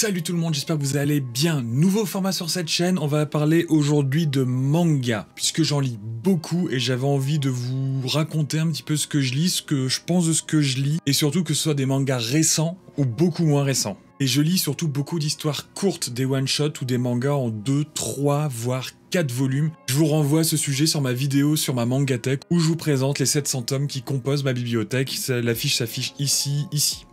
Salut tout le monde, j'espère que vous allez bien. Nouveau format sur cette chaîne, on va parler aujourd'hui de manga, puisque j'en lis beaucoup et j'avais envie de vous raconter un petit peu ce que je lis, ce que je pense de ce que je lis, et surtout que ce soit des mangas récents ou beaucoup moins récents. Et je lis surtout beaucoup d'histoires courtes, des one-shots ou des mangas en 2, 3, voire 4 volumes. Je vous renvoie à ce sujet sur ma vidéo sur ma Mangatech où je vous présente les 700 tomes qui composent ma bibliothèque. L'affiche s'affiche ici.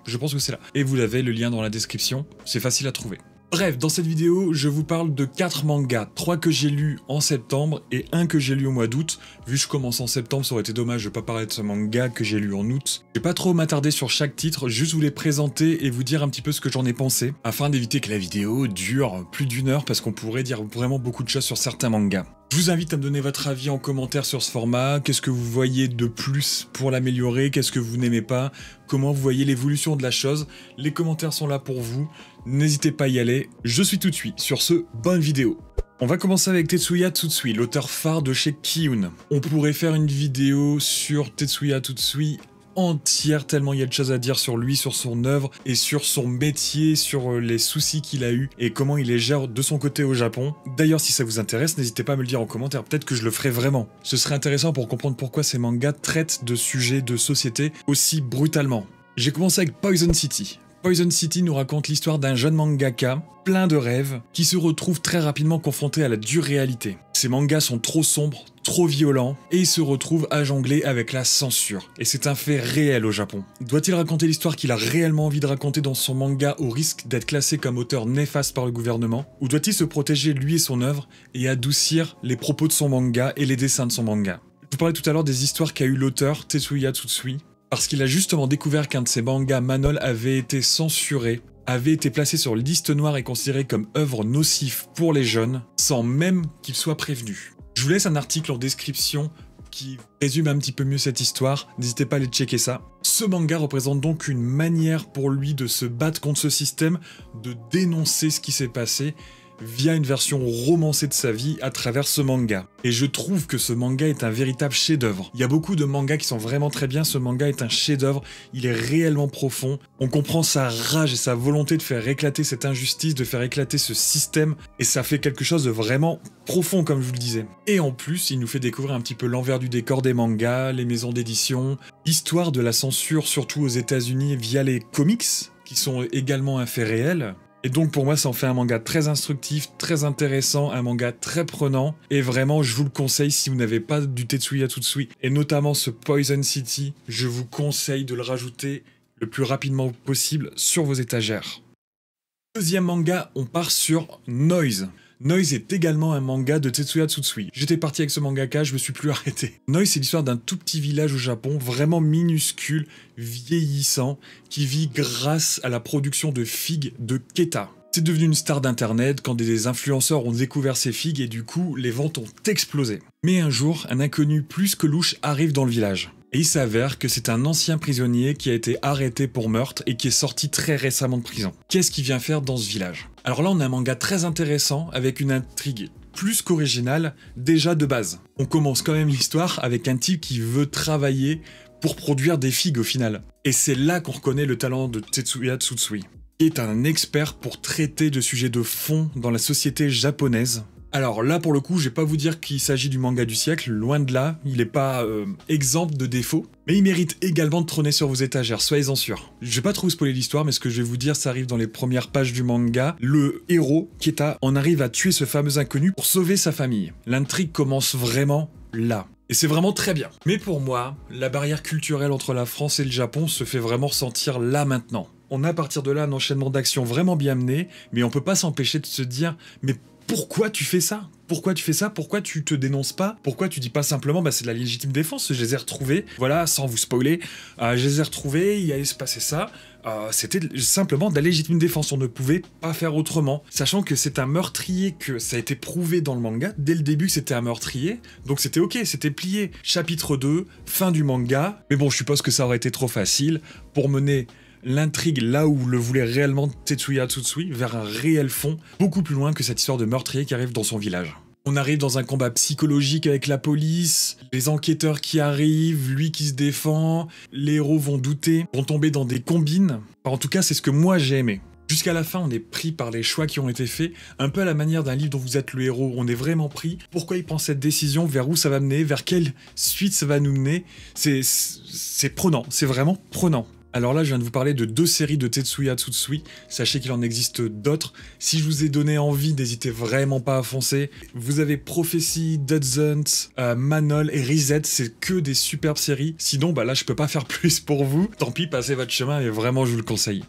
Je pense que c'est là. Et vous avez le lien dans la description, c'est facile à trouver. Bref, dans cette vidéo, je vous parle de 4 mangas, 3 que j'ai lus en septembre et 1 que j'ai lu au mois d'août. Vu que je commence en septembre, ça aurait été dommage de pas parler de ce manga que j'ai lu en août. Je vais pas trop m'attarder sur chaque titre, juste vous les présenter et vous dire un petit peu ce que j'en ai pensé, afin d'éviter que la vidéo dure plus d'1 heure parce qu'on pourrait dire vraiment beaucoup de choses sur certains mangas. Je vous invite à me donner votre avis en commentaire sur ce format, qu'est-ce que vous voyez de plus pour l'améliorer, qu'est-ce que vous n'aimez pas, comment vous voyez l'évolution de la chose, les commentaires sont là pour vous, n'hésitez pas à y aller, je suis tout de suite, sur ce, bonne vidéo. On va commencer avec Tetsuya Tsutsui, l'auteur phare de chez Kiun. On pourrait faire une vidéo sur Tetsuya Tsutsui entière, tellement il y a de choses à dire sur lui, sur son œuvre et sur son métier, sur les soucis qu'il a eu et comment il les gère de son côté au Japon. D'ailleurs, si ça vous intéresse, n'hésitez pas à me le dire en commentaire, peut-être que je le ferai vraiment. Ce serait intéressant pour comprendre pourquoi ces mangas traitent de sujets de société aussi brutalement. J'ai commencé avec Poison City. Poison City nous raconte l'histoire d'un jeune mangaka, plein de rêves, qui se retrouve très rapidement confronté à la dure réalité. Ces mangas sont trop sombres, trop violents, et il se retrouve à jongler avec la censure. Et c'est un fait réel au Japon. Doit-il raconter l'histoire qu'il a réellement envie de raconter dans son manga au risque d'être classé comme auteur néfaste par le gouvernement? Ou doit-il se protéger lui et son œuvre, et adoucir les propos de son manga et les dessins de son manga? Je vous parlais tout à l'heure des histoires qu'a eu l'auteur Tetsuya Tsutsui, parce qu'il a justement découvert qu'un de ses mangas, Manol, avait été censuré, avait été placé sur liste noire et considéré comme œuvre nocive pour les jeunes, sans même qu'il soit prévenu. Je vous laisse un article en description qui résume un petit peu mieux cette histoire, n'hésitez pas à aller checker ça. Ce manga représente donc une manière pour lui de se battre contre ce système, de dénoncer ce qui s'est passé, via une version romancée de sa vie à travers ce manga. Et je trouve que ce manga est un véritable chef-d'œuvre. Il y a beaucoup de mangas qui sont vraiment très bien, ce manga est un chef-d'œuvre, il est réellement profond. On comprend sa rage et sa volonté de faire éclater cette injustice, de faire éclater ce système, et ça fait quelque chose de vraiment profond comme je vous le disais. Et en plus, il nous fait découvrir un petit peu l'envers du décor des mangas, les maisons d'édition, l'histoire de la censure surtout aux États-Unis via les comics, qui sont également un fait réel. Et donc pour moi ça en fait un manga très instructif, très intéressant, un manga très prenant, et vraiment je vous le conseille si vous n'avez pas du Tetsuya Tsutsui, et notamment ce Poison City, je vous conseille de le rajouter le plus rapidement possible sur vos étagères. Deuxième manga, on part sur Noise. Noise est également un manga de Tetsuya Tsutsui. J'étais parti avec ce mangaka, je me suis plus arrêté. Noise, c'est l'histoire d'un tout petit village au Japon, vraiment minuscule, vieillissant, qui vit grâce à la production de figues de Keta. C'est devenu une star d'internet quand des influenceurs ont découvert ces figues et du coup, les ventes ont explosé. Mais un jour, un inconnu plus que louche arrive dans le village. Et il s'avère que c'est un ancien prisonnier qui a été arrêté pour meurtre et qui est sorti très récemment de prison. Qu'est-ce qu'il vient faire dans ce village? Alors là, on a un manga très intéressant avec une intrigue plus qu'originale déjà de base. On commence quand même l'histoire avec un type qui veut travailler pour produire des figues au final. Et c'est là qu'on reconnaît le talent de Tetsuya Tsutsui, qui est un expert pour traiter de sujets de fond dans la société japonaise. Alors là pour le coup, je vais pas vous dire qu'il s'agit du manga du siècle, loin de là, il est pas exempt de défauts, mais il mérite également de trôner sur vos étagères, soyez-en sûrs. Je vais pas trop spoiler l'histoire, mais ce que je vais vous dire, ça arrive dans les premières pages du manga. Le héros, Keta, en arrive à tuer ce fameux inconnu pour sauver sa famille. L'intrigue commence vraiment là. Et c'est vraiment très bien. Mais pour moi, la barrière culturelle entre la France et le Japon se fait vraiment ressentir là maintenant. On a à partir de là un enchaînement d'actions vraiment bien mené, mais on peut pas s'empêcher de se dire « mais pourquoi tu fais ça? Pourquoi tu fais ça? Pourquoi tu te dénonces pas? Pourquoi tu dis pas simplement bah c'est de la légitime défense, je les ai retrouvés, voilà, sans vous spoiler, je les ai retrouvés, il allait se passer ça, c'était simplement de la légitime défense, on ne pouvait pas faire autrement, sachant que c'est un meurtrier, que ça a été prouvé dans le manga, dès le début que c'était un meurtrier, donc c'était ok, c'était plié. Chapitre 2, fin du manga, mais bon je suppose que ça aurait été trop facile pour mener l'intrigue là où le voulait réellement Tetsuya Tsutsui, vers un réel fond, beaucoup plus loin que cette histoire de meurtrier qui arrive dans son village. On arrive dans un combat psychologique avec la police, les enquêteurs qui arrivent, lui qui se défend, les héros vont douter, vont tomber dans des combines. Enfin, en tout cas, c'est ce que moi j'ai aimé. Jusqu'à la fin, on est pris par les choix qui ont été faits, un peu à la manière d'un livre dont vous êtes le héros. On est vraiment pris. Pourquoi il prend cette décision, vers où ça va mener, vers quelle suite ça va nous mener. C'est prenant, c'est vraiment prenant. Alors là, je viens de vous parler de 2 séries de Tetsuya Tsutsui. Sachez qu'il en existe d'autres. Si je vous ai donné envie, n'hésitez vraiment pas à foncer. Vous avez Prophecy, Dead Hunt, Manol et Reset. C'est que des superbes séries. Sinon, bah là, je peux pas faire plus pour vous. Tant pis, passez votre chemin et vraiment, je vous le conseille.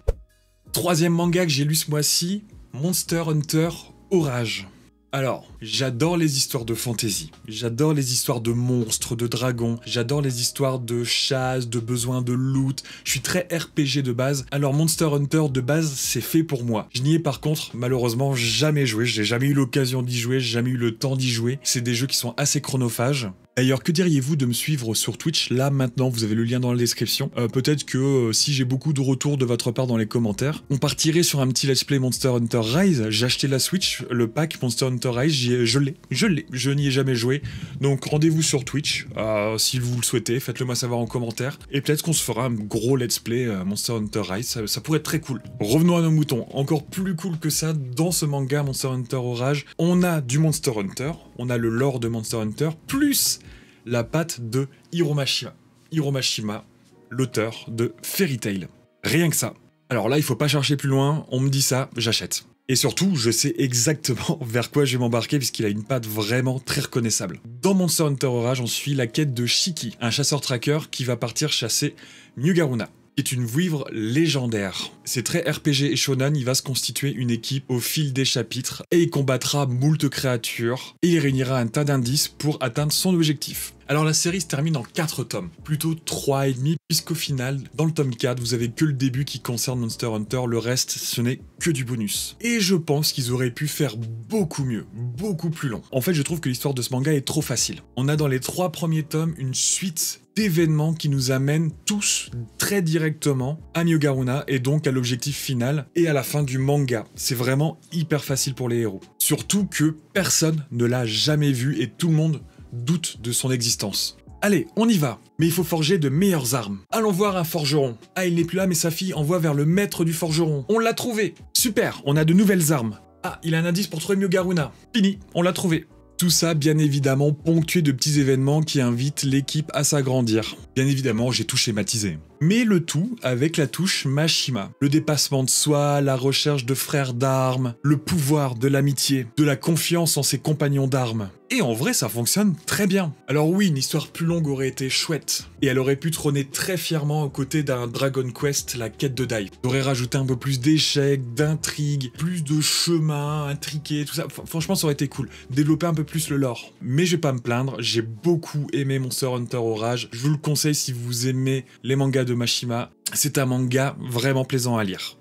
3e manga que j'ai lu ce mois-ci, Monster Hunter Orage. Alors, j'adore les histoires de fantasy, j'adore les histoires de monstres, de dragons, j'adore les histoires de chasse, de besoin de loot, je suis très RPG de base, alors Monster Hunter de base c'est fait pour moi. Je n'y ai par contre malheureusement jamais joué, j'ai jamais eu l'occasion d'y jouer, j'ai jamais eu le temps d'y jouer, c'est des jeux qui sont assez chronophages. D'ailleurs, que diriez-vous de me suivre sur Twitch? Là, maintenant, vous avez le lien dans la description. Peut-être que si j'ai beaucoup de retours de votre part dans les commentaires, on partirait sur un petit let's play Monster Hunter Rise. J'ai acheté la Switch, le pack Monster Hunter Rise, je l'ai, je n'y ai jamais joué. Donc rendez-vous sur Twitch, si vous le souhaitez, faites-le moi savoir en commentaire. Et peut-être qu'on se fera un gros let's play Monster Hunter Rise, ça pourrait être très cool. Revenons à nos moutons, encore plus cool que ça, dans ce manga Monster Hunter Orage, on a du Monster Hunter, on a le lore de Monster Hunter, plus la patte de Hiro Mashima. Hiro Mashima, l'auteur de Fairy Tail. Rien que ça. Alors là, il faut pas chercher plus loin, on me dit ça, j'achète. Et surtout, je sais exactement vers quoi je vais m'embarquer puisqu'il a une patte vraiment très reconnaissable. Dans Monster Hunter Orage, on suit la quête de Shiki, un chasseur-tracker qui va partir chasser Mugaruna, qui est une vouivre légendaire. C'est très RPG et shonen, il va se constituer une équipe au fil des chapitres et il combattra moult créatures et il réunira un tas d'indices pour atteindre son objectif. Alors la série se termine en 4 tomes, plutôt 3,5, puisqu'au final, dans le tome 4, vous avez que le début qui concerne Monster Hunter, le reste, ce n'est que du bonus. Et je pense qu'ils auraient pu faire beaucoup mieux, beaucoup plus long. En fait, je trouve que l'histoire de ce manga est trop facile. On a dans les 3 premiers tomes une suite d'événements qui nous amènent tous très directement à Mugaruna et donc à l'objectif final et à la fin du manga. C'est vraiment hyper facile pour les héros. Surtout que personne ne l'a jamais vu et tout le monde doute de son existence. Allez, on y va. Mais il faut forger de meilleures armes. Allons voir un forgeron. Ah, il n'est plus là, mais sa fille envoie vers le maître du forgeron. On l'a trouvé. Super, on a de nouvelles armes. Ah, il a un indice pour trouver Mugaruna. Fini, on l'a trouvé. Tout ça, bien évidemment, ponctué de petits événements qui invitent l'équipe à s'agrandir. Bien évidemment, j'ai tout schématisé. Mais le tout avec la touche Mashima. Le dépassement de soi, la recherche de frères d'armes, le pouvoir de l'amitié, de la confiance en ses compagnons d'armes. Et en vrai, ça fonctionne très bien. Alors oui, une histoire plus longue aurait été chouette. Et elle aurait pu trôner très fièrement aux côtés d'un Dragon Quest, la quête de Dai. On aurait rajouté un peu plus d'échecs, d'intrigues, plus de chemins intriqués, tout ça. Franchement, ça aurait été cool. Développer un peu plus le lore. Mais je vais pas me plaindre, j'ai beaucoup aimé Monster Hunter Orage. Je vous le conseille si vous aimez les mangas de Mashima. C'est un manga vraiment plaisant à lire.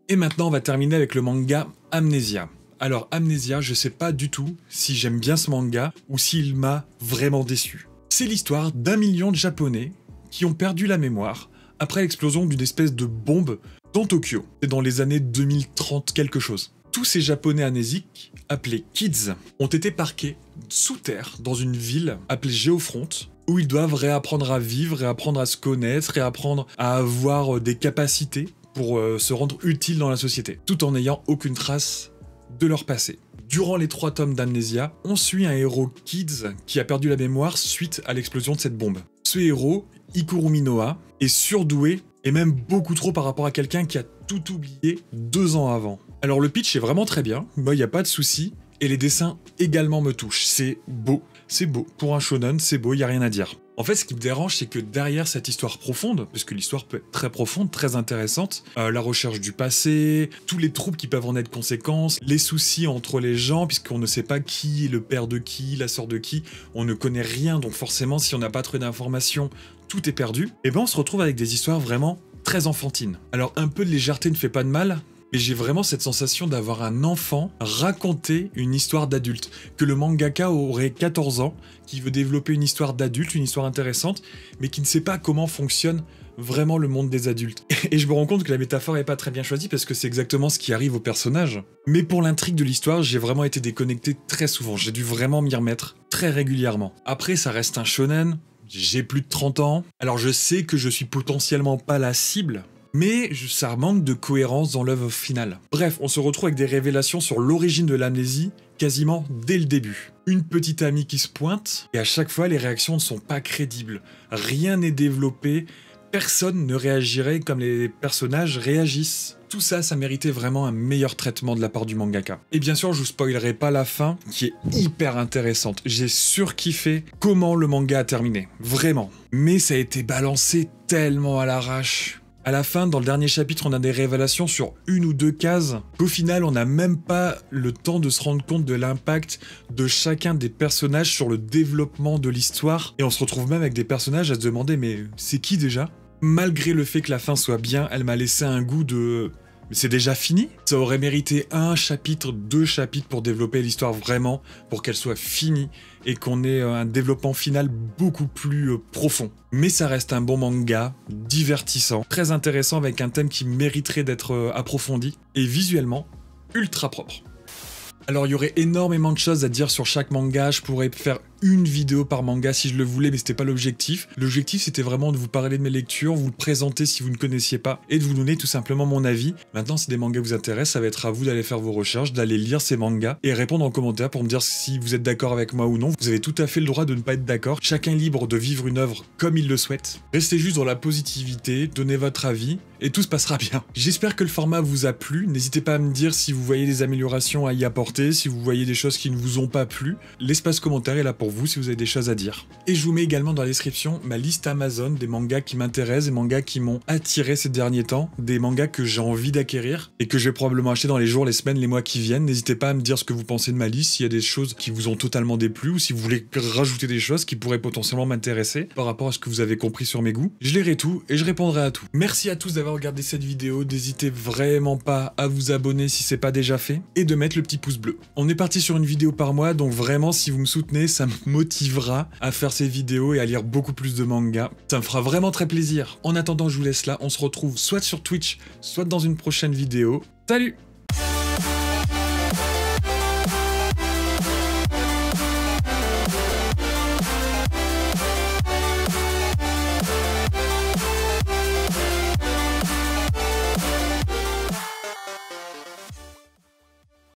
Et maintenant, on va terminer avec le manga Amnesia. Alors Amnesia, je sais pas du tout si j'aime bien ce manga ou s'il m'a vraiment déçu. C'est l'histoire d'1 million de Japonais qui ont perdu la mémoire après l'explosion d'une espèce de bombe dans Tokyo. C'est dans les années 2030 quelque chose. Tous ces Japonais amnésiques, appelés Kids, ont été parqués sous terre dans une ville appelée Géofront, où ils doivent réapprendre à vivre, réapprendre à se connaître, réapprendre à avoir des capacités pour se rendre utiles dans la société, tout en n'ayant aucune trace de leur passé. Durant les 3 tomes d'Amnesia, on suit un héros Kids qui a perdu la mémoire suite à l'explosion de cette bombe. Ce héros, Ikurumi Noa, est surdoué et même beaucoup trop par rapport à quelqu'un qui a tout oublié 2 ans avant. Alors le pitch est vraiment très bien, il n'y a pas de souci, et les dessins également me touchent. C'est beau. Pour un shonen, c'est beau, il n'y a rien à dire. En fait, ce qui me dérange, c'est que derrière cette histoire profonde, parce que l'histoire peut être très profonde, très intéressante, la recherche du passé, tous les troubles qui peuvent en être conséquences, les soucis entre les gens, puisqu'on ne sait pas qui est le père de qui, la sœur de qui, on ne connaît rien, donc forcément, si on n'a pas trouvé d'informations, tout est perdu. Et ben on se retrouve avec des histoires vraiment très enfantines. Alors un peu de légèreté ne fait pas de mal, mais j'ai vraiment cette sensation d'avoir un enfant raconter une histoire d'adulte. Que le mangaka aurait 14 ans, qui veut développer une histoire d'adulte, une histoire intéressante, mais qui ne sait pas comment fonctionne vraiment le monde des adultes. Et je me rends compte que la métaphore n'est pas très bien choisie parce que c'est exactement ce qui arrive au personnage. Mais pour l'intrigue de l'histoire, j'ai vraiment été déconnecté très souvent. J'ai dû vraiment m'y remettre très régulièrement. Après, ça reste un shonen, j'ai plus de 30 ans, alors je sais que je suis potentiellement pas la cible, mais ça manque de cohérence dans l'œuvre finale. Bref, on se retrouve avec des révélations sur l'origine de l'amnésie quasiment dès le début. Une petite amie qui se pointe, et à chaque fois les réactions ne sont pas crédibles. Rien n'est développé, personne ne réagirait comme les personnages réagissent. Tout ça, ça méritait vraiment un meilleur traitement de la part du mangaka. Et bien sûr, je vous spoilerai pas la fin, qui est hyper intéressante. J'ai surkiffé comment le manga a terminé, vraiment. Mais ça a été balancé tellement à l'arrache. À la fin, dans le dernier chapitre, on a des révélations sur 1 ou 2 cases, qu'au final, on n'a même pas le temps de se rendre compte de l'impact de chacun des personnages sur le développement de l'histoire, et on se retrouve même avec des personnages à se demander, mais c'est qui déjà ? Malgré le fait que la fin soit bien, elle m'a laissé un goût de... Mais c'est déjà fini ? Ça aurait mérité 1 chapitre, 2 chapitres pour développer l'histoire vraiment, pour qu'elle soit finie et qu'on ait un développement final beaucoup plus profond. Mais ça reste un bon manga, divertissant, très intéressant avec un thème qui mériterait d'être approfondi et visuellement ultra propre. Alors il y aurait énormément de choses à dire sur chaque manga, je pourrais faire une vidéo par manga si je le voulais, mais c'était pas l'objectif. L'objectif c'était vraiment de vous parler de mes lectures, vous le présenter si vous ne connaissiez pas, et de vous donner tout simplement mon avis. Maintenant si des mangas vous intéressent, ça va être à vous d'aller faire vos recherches, d'aller lire ces mangas, et répondre en commentaire pour me dire si vous êtes d'accord avec moi ou non. Vous avez tout à fait le droit de ne pas être d'accord, chacun est libre de vivre une œuvre comme il le souhaite. Restez juste dans la positivité, donnez votre avis, et tout se passera bien. J'espère que le format vous a plu, n'hésitez pas à me dire si vous voyez des améliorations à y apporter, si vous voyez des choses qui ne vous ont pas plu. L'espace commentaire est là pour vous si vous avez des choses à dire. Et je vous mets également dans la description ma liste Amazon des mangas qui m'intéressent, des mangas qui m'ont attiré ces derniers temps, des mangas que j'ai envie d'acquérir et que je vais probablement acheter dans les jours, les semaines, les mois qui viennent. N'hésitez pas à me dire ce que vous pensez de ma liste, s'il y a des choses qui vous ont totalement déplu ou si vous voulez rajouter des choses qui pourraient potentiellement m'intéresser par rapport à ce que vous avez compris sur mes goûts. Je lirai tout et je répondrai à tout. Merci à tous d'avoir regardé cette vidéo, n'hésitez vraiment pas à vous abonner si c'est pas déjà fait et de mettre le petit pouce bleu. On est parti sur une vidéo par mois, donc vraiment si vous me soutenez, ça me motivera à faire ces vidéos et à lire beaucoup plus de mangas. Ça me fera vraiment très plaisir. En attendant, je vous laisse là, on se retrouve soit sur Twitch, soit dans une prochaine vidéo. Salut!